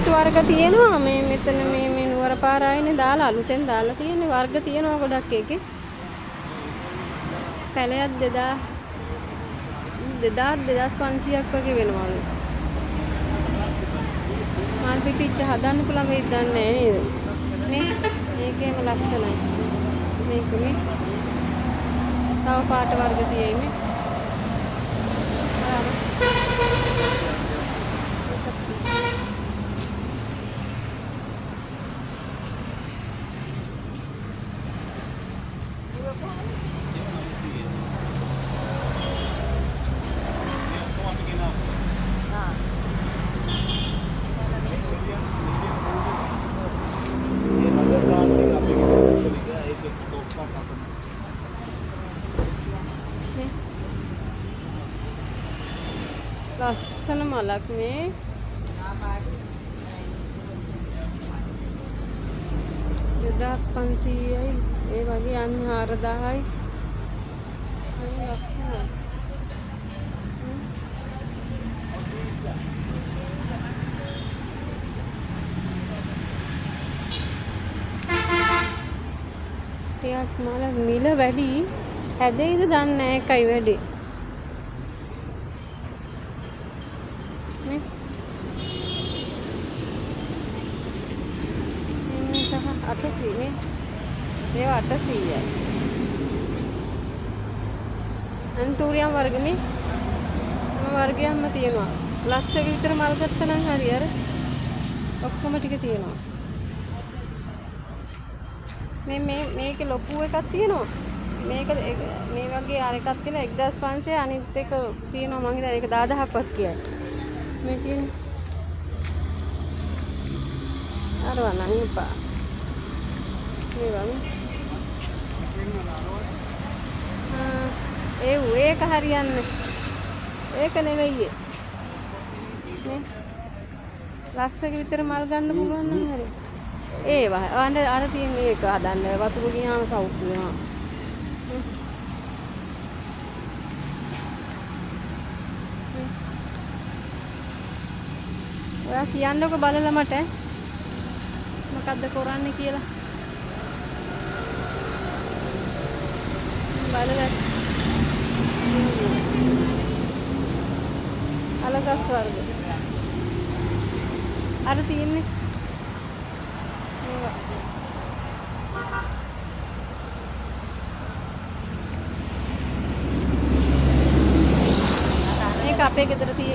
Seat වර්ග තියෙනවා මේ මෙතන මේ නුවර පාර ආයිනේ දාලා අලුතෙන් දාලා තියෙන වර්ග තියෙනවා ගොඩක් එකේ. පැලයක් 2500ක් වගේ වෙනවලු. මල් පිපිච්ච හදන්න පුළුවන් වෙයිද දන්නේ නැහැ නේද? මේකේම ලස්සනයි. මේක මේ තව පාට වර්ග තියෙයි මේ. ලස්සන මලක් මේ 2500යි ඒ වගේ යන්නේ 4000යි මේ ලස්සනයි. ටිකක් මල මිල වැඩි හැදෙයිද දන්නේ නැහැ එකයි වැඩි. අටසීනේ ඒව 800යි. අන්තූරියම් වර්ගෙමේ වර්ගයක්ම තියෙනවා. ලක්ෂයක විතර මල් ගත්තා නම් හරි අර ඔක්කොම ටික තියෙනවා. මේකේ ලොකු එකක් තියෙනවා. මේක මේ වගේ අර එකක් තියෙනවා 1500 අනිත් එක තියෙනවා මං හිතන්නේ ඒක 10000ක්වත් කියයි. මේ තියෙන්නේ අරවා නම් එපා. මේ වගේ ඒක හරියන්නේ ඒක නෙමෙයි නේ ලක්ෂයක විතර මල් ගන්න පුළුවන් නම් හරි ඒවා අර තියෙන මේක හදන්න වතුර ගියාම සවුත් වෙනවා. ඔයා කියන්නකො බලලා මට මොකද්ද කරන්නේ කියලා. බලලා අලගස් වර්ග අර තියෙන්නේ මේක අපේ ගෙදර තියෙන